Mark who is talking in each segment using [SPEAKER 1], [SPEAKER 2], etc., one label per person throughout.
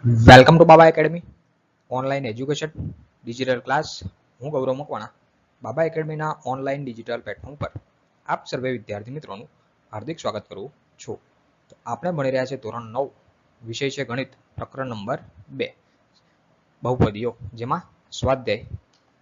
[SPEAKER 1] Welcome to Baba academy online education digital class. હું ગૌરવ મકવાણા બાબા એકેડમીના online digital platform પર આપ સર્વે વિદ્યાર્થી મિત્રોનું હાર્દિક સ્વાગત કરું છું. તો આપણે ભણી રહ્યા છે ધોરણ 9, વિષય છે ગણિત, પ્રકરણ નંબર 2 બહુપદીઓ, જેમાં સ્વાધ્યાય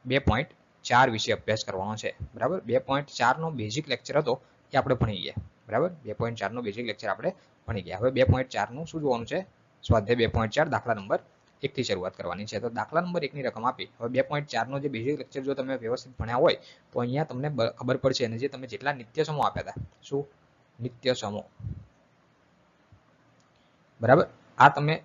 [SPEAKER 1] 2.4 વિશે અભ્યાસ કરવાનો છે. બરાબર, 2.4 નો બેઝિક લેક્ચર હતો એ આપણે ભણી ગયા. બરાબર, 2.4 નો બેઝિક લેક્ચર આપણે ભણી ગયા. હવે 2.4 નું શું જોવાનું છે? સ્વાધ્યાય 2.4 દાખલા નંબર 1 થી શરૂઆત કરવાની છે. તો દાખલા નંબર 1 ની રકમ આપી. હવે 2.4 નો જે બેઝિક લેક્ચર જો તમે વ્યવસ્થિત ભણ્યા હોય તો અહીંયા તમને ખબર પડશે. અને જે તમે જેટલા નિત્ય સમૂહ આપ્યા હતા, શું નિત્ય સમૂહ, બરાબર, આ તમે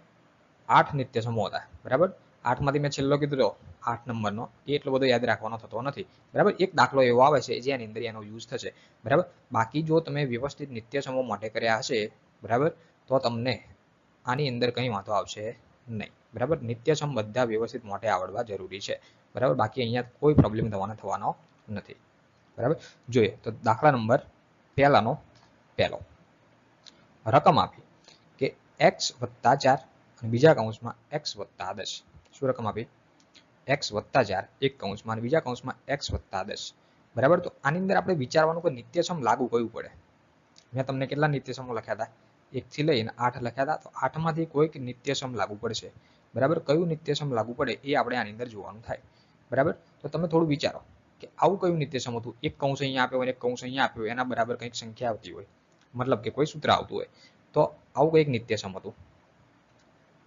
[SPEAKER 1] 8 નિત્ય સમૂહ હતા. બરાબર, 8 માંથી મેં છેલ્લો કીધું તો 8 નંબરનો એ એટલો બધો યાદ રાખવાનો થતો નથી. બરાબર, એક દાખલો એવો આવે છે જેની અંદર એનો યુઝ થશે. બરાબર, બાકી જો તમે વ્યવસ્થિત નિત્ય સમૂહ માટે કર્યા હશે, બરાબર, તો તમને આની અંદર કંઈ વાંધો આવશે નહીં. બરાબર, નિત્ય સમ બધા વ્યવસ્થિત માટે આવડવા જરૂરી છે. બરાબર, બાકી અહીંયા કોઈ પ્રોબ્લેમ થવાનો નથી. બરાબર, જોઈએ તો દાખલા નંબર પહેલાનો પહેલો રકમ આપી કે x + 4 અને બીજા કૌંસમાં x + 10. શું રકમ આપી? x + 4 એક કૌંસમાં અને બીજા કૌંસમાં x + 10. બરાબર, તો આની અંદર આપણે વિચારવાનું કે નિત્ય સમ લાગુ કયું પડે. મેં તમને કેટલા નિત્ય સમો લખ્યા હતા? 1 થી લઈને 8 લખ્યા હતા. તો 8 માંથી કોઈક નિત્ય સમ લાગુ પડશે. બરાબર, કયું નિત્ય સમ લાગુ પડે એ આપણે આની અંદર જોવાનું થાય. બરાબર, તો તમે થોડું વિચારો કે આવું કયું નિત્ય સમ હતું. એક કૌંસ અહીંયા આપ્યો હોય, એક કૌંસ અહીંયા આપ્યો હોય, એના બરાબર કંઈક સંખ્યા આવતી હોય, મતલબ કે કોઈ સૂત્ર આવતું હોય, તો આવું કંઈક નિત્ય સમ હતું.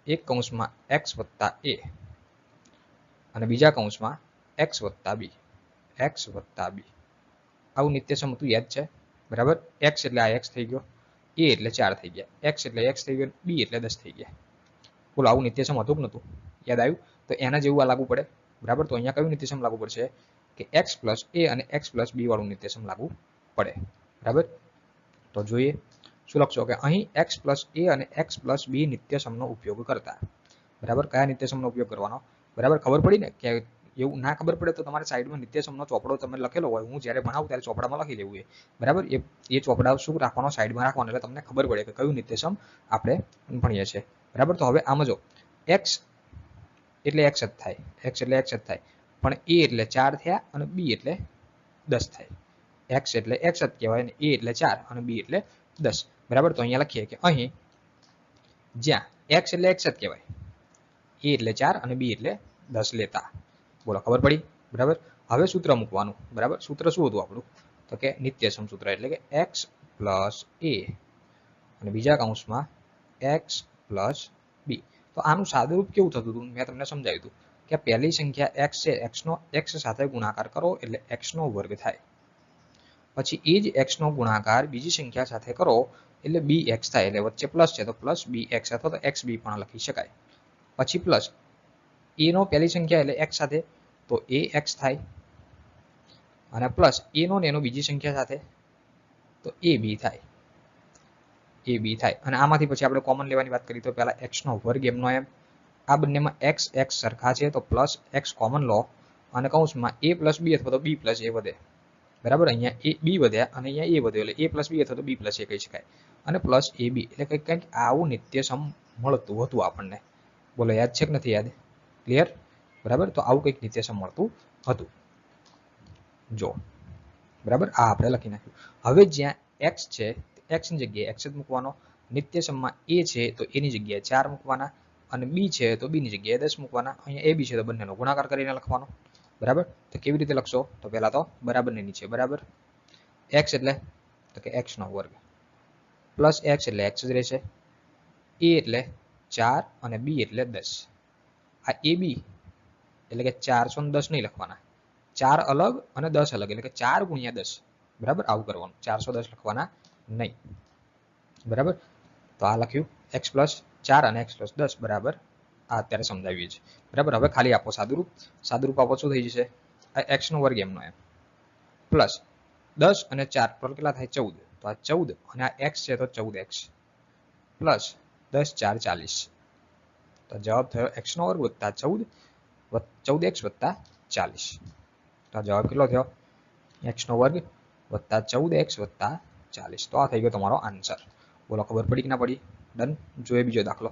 [SPEAKER 1] એક કૌંસમાં x + a અને બીજા કૌંસમાં x + b, x + b, આવું નિત્ય સમ હતું. યાદ છે? બરાબર, x એટલે આ x થઈ ગયો, a એટલે 4 થઈ ગયા, x એટલે x થઈ ગયો, b એટલે 10 થઈ ગયા. બોલો, આવું નિત્ય સમ હતું કે નહોતું? યાદ આવ્યું? તો એના જેવું આ લાગુ પડે. બરાબર, તો અહીંયા કયું નિત્ય સમ લાગુ પડશે? કે x + a અને x + b વાળું નિત્ય સમ લાગુ પડે. બરાબર, તો જોઈએ શું લખશો કે અહીં x + a અને x + b નિત્ય સમનો ઉપયોગ કરતા. બરાબર, કયા નિત્ય સમનો ઉપયોગ કરવાનો? બરાબર, ખબર પડી ને? કે એવું ના ખબર પડે તો તમારે સાઈડમાં નિત્ય સમનો ચોપડો તમે લખેલો હોય, હું જ્યારે ભણાવું ત્યારે ચોપડામાં લખી લેવું. બરાબર, એ ચોપડા શું રાખવાનો? સાઈડમાં રાખવાનો, એટલે તમને ખબર પડે કે કયું નિત્ય સમ આપણે ભણીએ છીએ. બરાબર, તો હવે આમ જો x એટલે x જ થાય, x એટલે x જ થાય, પણ a એટલે 4 થયા અને b એટલે 10 થાય. x એટલે x જ કહેવાય અને a એટલે 4 અને b એટલે 10. બરાબર, તો અહીંયા લખીએ કે અહીં જ્યાં x એટલે x જ કહેવાય, a એટલે 4 અને b એટલે 10 લેતા. બોલો, ખબર પડી? બરાબર, હવે સૂત્ર મૂકવાનું. બરાબર, સૂત્ર શું હતું આપણું? તો કે નિત્ય સમ સૂત્ર એટલે કે x + a અને બીજા કૌંસમાં x + b. તો આનું સાદુરૂપ કેવું થતું હતું? મેં તમને સમજાવ્યું હતું કે પહેલી સંખ્યા x છે, x નો x સાથે ગુણાકાર કરો એટલે x નો વર્ગ થાય. પછી એ જ x નો ગુણાકાર બીજી સંખ્યા સાથે કરો એટલે bx થાય. એટલે વચ્ચે પ્લસ છે તો +bx અથવા તો xb પણ લખી શકાય. પછી પ્લસ a નો પહેલી સંખ્યા એટલે x સાથે તો ax થાય, અને પ્લસ a નો ને એનો બીજી સંખ્યા સાથે તો ab થાય, ab થાય. અને આમાંથી પછી આપણે કોમન લેવાની વાત કરી તો પહેલા x નો વર્ગ એમનો એમ, આ બંનેમાં x x સરખા છે તો પ્લસ x કોમન લો અને કૌંસમાં a + b અથવા તો b + a વધે. બરાબર, અહીંયા a b વધ્યા અને અહીંયા a વધ્યો એટલે a + b અથવા તો b + a કહી શકાય. અને પ્લસ ab એટલે કંઈક આવું નિત્ય સમ મળતું હતું આપણને. બોલો, યાદ છે કે નથી યાદ? ક્લિયર? બરાબર, તો આવું કંઈક નિત્ય સમ મળતું હતું. જો બરાબર, આ આપણે લખી નાખ્યું. હવે જ્યાં x છે, x ની જગ્યાએ x જ મૂકવાનો. નિત્ય સમમાં a છે તો a ની જગ્યાએ 4 મૂકવાના, અને b છે તો b ની જગ્યાએ 10 મૂકવાના. અહીંયા ab છે તો બંનેનો ગુણાકાર કરીને લખવાનો. બરાબર, તો કેવી રીતે લખશો? તો પહેલા તો બરાબરની નીચે બરાબર, x એટલે તો કે x નો વર્ગ પ્લસ x એટલે x જ રહેશે, a એટલે 4 અને b એટલે 10. આ ab એટલે કે 410 નહીં લખવાના, 4 અલગ અને 10 અલગ, એટલે કે 4 × 10. બરાબર, આવું કરવાનું, 410 લખવાના નહીં. બરાબર, તો આ લખ્યું x + 4 અને x + 10 બરાબર. આ અત્યારે સમજાવીએ છીએ. બરાબર, હવે ખાલી આપો સાદુરૂપ. સાદુરૂપ આપો શું થઈ જશે? x નો વર્ગ એમનો એમ પ્લસ 10 અને 4 ટોટલ કેટલા થાય? 14. તો આ 14 અને આ x છે તો 14x પ્લસ 10 4 40. તો જવાબ થયો x નો વર્ગ વત્તા 14x વત્તા 40. તો જવાબ કેટલો થયો? x નો વર્ગ વત્તા 14x વત્તા 40. તો આ થઈ ગયો તમારો આન્સર. બોલો, ખબર પડી કે ના પડી? ડન. જોઈએ બીજો દાખલો.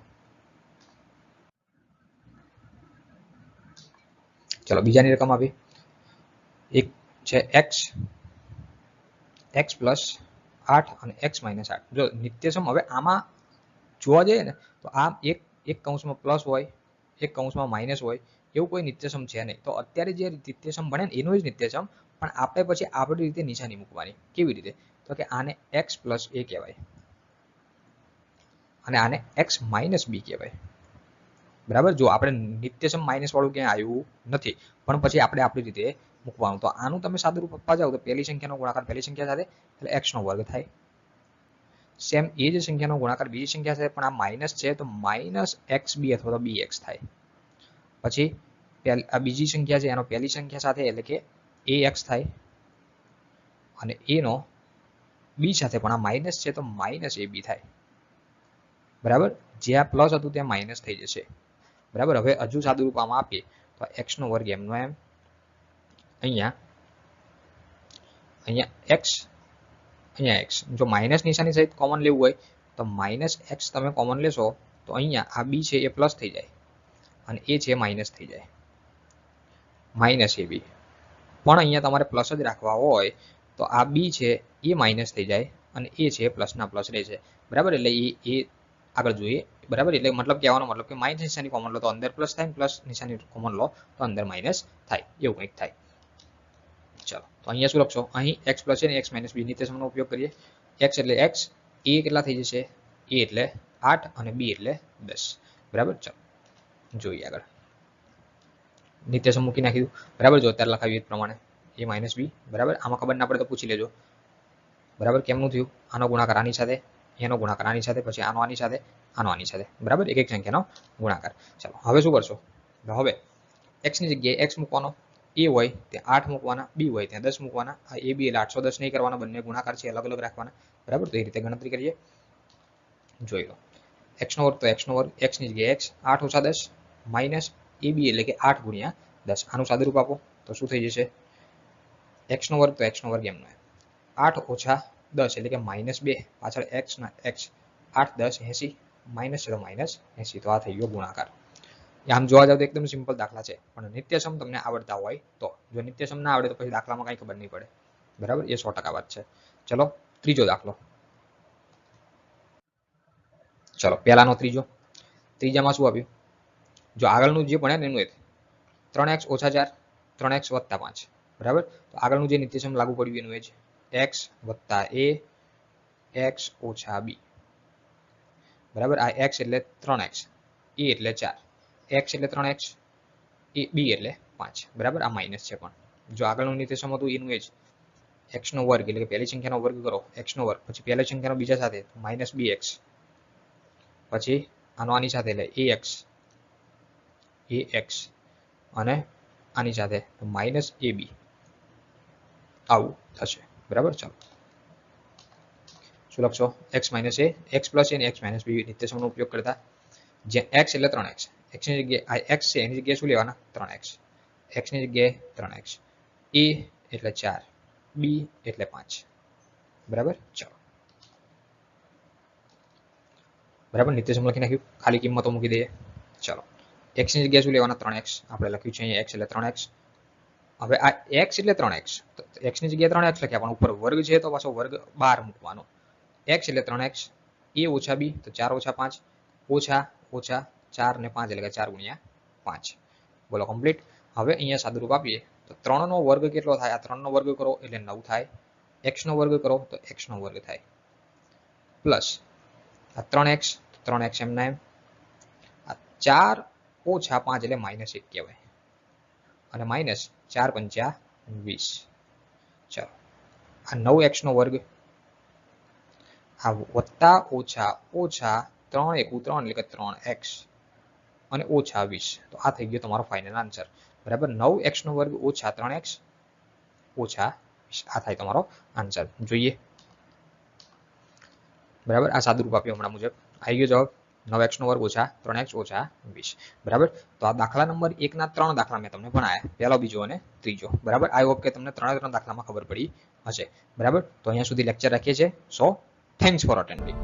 [SPEAKER 1] ચલો બીજાની રકમ આપી, એક છે x પ્લસ 8 અને x માઇનસ 8. જો નિત્યસમ હવે આમાં જોવા જઈએ ને તો આ એક એક કૌંસમાં પ્લસ હોય, એક કૌંસમાં માઇનસ હોય, એવું કોઈ નિત્યસમ છે નહીં. તો અત્યારે જે નિત્યસમ બને ને એનું જ નિત્યસમ, પણ આપણે પછી આપણી રીતે નિશાની મૂકવાની. કેવી રીતે? તો કે આને x પ્લસ a કહેવાય અને આને x માઇનસ b કહેવાય. બરાબર, જો આપણે નિત્યસમ માઇનસ વાળું ક્યાંય આવ્યું નથી, પણ પછી આપણે આપણી રીતે મૂકવાનું. તો આનું તમે સાદું રૂપ આપવા જાવ તો પહેલી સંખ્યાનો ગુણાકાર પહેલી સંખ્યા સાથે એટલે x નો વર્ગ થાય. સેમ એ જ સંખ્યાનો ગુણાકાર બીજી સંખ્યા સાથે, પણ આ માઇનસ છે તો માઇનસ xb અથવા તો bx થાય. પછી આ બીજી સંખ્યા છે એનો પહેલી સંખ્યા સાથે એટલે કે ax થાય, અને a નો b સાથે પણ આ માઇનસ છે તો માઇનસ ab થાય. બરાબર, જ્યાં પ્લસ હતું ત્યાં માઇનસ થઈ જશે. બરાબર, હવે હજુ સાદું રૂપ આમાં આપીએ તો x નો વર્ગ એમનો એમ, અહીંયા x, અહીંયા x. જો માઇનસ નિશાની સહિત કોમન લેવું હોય તો માઇનસ x તમે કોમન લેશો તો અહીંયા આ b છે એ પ્લસ થઈ જાય અને a છે માઇનસ થઈ જાય, માઇનસ ab. પણ અહીંયા તમારે પ્લસ જ રાખવા હોય તો આ b છે એ માઇનસ થઈ જાય અને a છે પ્લસના પ્લસ રહે છે. બરાબર, એટલે એ આગળ જોઈએ. બરાબર, એટલે મતલબ કહેવાનો મતલબ કે માઇનસ નિશાની કોમન લો તો અંદર પ્લસ થાય, પ્લસ નિશાની કોમન લો તો અંદર માઇનસ થાય, એવું કંઈક થાય. ચલો તો અહીંયા શું લખશો? અહીં x પ્લસ છે ને x માઇનસ b નિત્યસમનો ઉપયોગ કરીએ. x એટલે x, a કેટલા થઈ જશે? a એટલે 8 અને b એટલે 10. બરાબર, ચલો જોઈએ આગળ. નિત્યસમ મૂકી નાખ્યું. બરાબર, જો અત્યારે લખાવ્યું એ પ્રમાણે a માઇનસ b. બરાબર, આમાં ખબર ના પડે તો પૂછી લેજો. બરાબર, કેમનું થયું? આનો ગુણાકાર આની સાથે, એનો ગુણાકાર આની સાથે, પછી આનો આની સાથે, આનો આની સાથે. બરાબર, એક એક સંખ્યાનો ગુણાકાર. ચાલો હવે શું કરશો? હવે x ની જગ્યાએ x મૂકવાનો, a હોય ત્યાં 8 મૂકવાના, b હોય ત્યાં 10 મૂકવાના. આ a b એટલે 810 નહીં કરવાના, બંને ગુણાકાર છે અલગ અલગ રાખવાના. બરાબર, તો એ રીતે ગણતરી કરીએ. જોઈ લો, x નો વર્ગ તો x નો વર્ગ, x ની જગ્યાએ x 8 ઓછા 10 માઇનસ ab એટલે કે 8 ગુણ્યા 10. આનું સાદું રૂપ આપો તો શું થઈ જશે? x નો વર્ગ તો x નો વર્ગ એમનો 8 ઓછા 10 એટલે કે માઇનસ 2, પાછળ x ના x, 8 10 80, માઇનસ છે તો માઇનસ 80. તો આ થઈ ગયો ગુણાકાર. આમ જોવા જાવ તો એકદમ સિમ્પલ દાખલા છે, પણ નિત્યસમ તમને આવડતા હોય તો. જો નિત્યસમ ના આવડે તો પછી દાખલામાં કઈ ખબર નહીં પડે. બરાબર, એ 100% વાત છે. ચલો ત્રીજો દાખલો. ચલો પહેલાનો ત્રીજો. ત્રીજામાં શું આપ્યું? જો આગળનું જે ભણ્યા ને એનું એ 3x ઓછા 4, 3x વત્તા 5. બરાબર, તો આગળનું જે નિત્યસમ લાગુ પડ્યું એનું એ છે x વત્તા a, x ઓછા b. બરાબર, આ x એટલે 3x, a એટલે 4, x એટલે 3x, b એટલે 5. બરાબર, આ માઇનસ છે પણ જો આગળનું નિત્યસમ હતું એનું એ જ x નો વર્ગ એટલે કે પહેલી સંખ્યાનો વર્ગ કરો, x નો વર્ગ, પછી પહેલી સંખ્યાનો બીજા સાથે માઇનસ bx, પછી આનો આની સાથે એટલે ax અને આની સાથે માઇનસ ab. આવું થશે. બરાબર, ચાલો શું લખશો? x minus a, x plus a ને x માઇનસ b નિત્યસમનો ઉપયોગ કરતા. જે x એટલે 3x, x ની જગ્યાએ x છે એની જગ્યાએ શું લેવાના? 3x, x ની જગ્યાએ 3x, a એટલે 4, b એટલે 5. બરાબર, ચાલો. બરાબર, નિત્યસમ લખી નાખ્યું, ખાલી કિંમતો મૂકી દઈએ. ચાલો, x ની જગ્યાએ શું લેવાના? 3x. આપણે લખ્યું છે અહીંયા x એટલે 3x. હવે આ x એટલે 3x, તો x ની જગ્યાએ 3x લખ્યા, પણ ઉપર વર્ગ છે તો પાછો વર્ગ બહાર મૂકવાનો. x એટલે 3x, a ઓછા b તો 4 ઓછા 5, ઓછા ઓછા 4 ને 5 એટલે કે 4 ગુણ્યા 5. બોલો કમ્પ્લીટ. હવે અહીંયા સાદુરૂપ આપીએ તો 3 નો વર્ગ કેટલો થાય? આ 3 નો વર્ગ કરો એટલે 9 થાય, x નો વર્ગ કરો તો x નો વર્ગ થાય, પ્લસ આ 3x, 3x એમના એમ, આ 4 ઓછા 5 એટલે માઇનસ 1 કહેવાય, અને માઇનસ 4 પંચા 20. ચાલો, આ 9x નો વર્ગ, આ વત્તા ઓછા ઓછા 3 એકુ 3 એટલે કે 3x અને ઓછા 20. તો આ થઈ ગયો તમારો ફાઇનલ આન્સર. બરાબર, 9x નો વર્ગ ઓછા 3x ઓછા 20. આ થાય તમારો આન્સર. જોઈએ. બરાબર, આ સાદુરૂપ આપ્યું હમણાં મુજબ આવી ગયો જવાબ 9x નો વર્ગ ઓછા 3x ઓછા 20. બરાબર, તો આ દાખલા નંબર 1 ના 3 દાખલા મેં તમને ભણાયા, પહેલો, બીજો અને ત્રીજો. બરાબર, આઈ હોપ કે તમને 3 દાખલામાં ખબર પડી હશે. બરાબર, તો અહીંયા સુધી લેક્ચર રાખીએ છીએ. સો થેન્ક્સ ફોર અટેન્ડિંગ.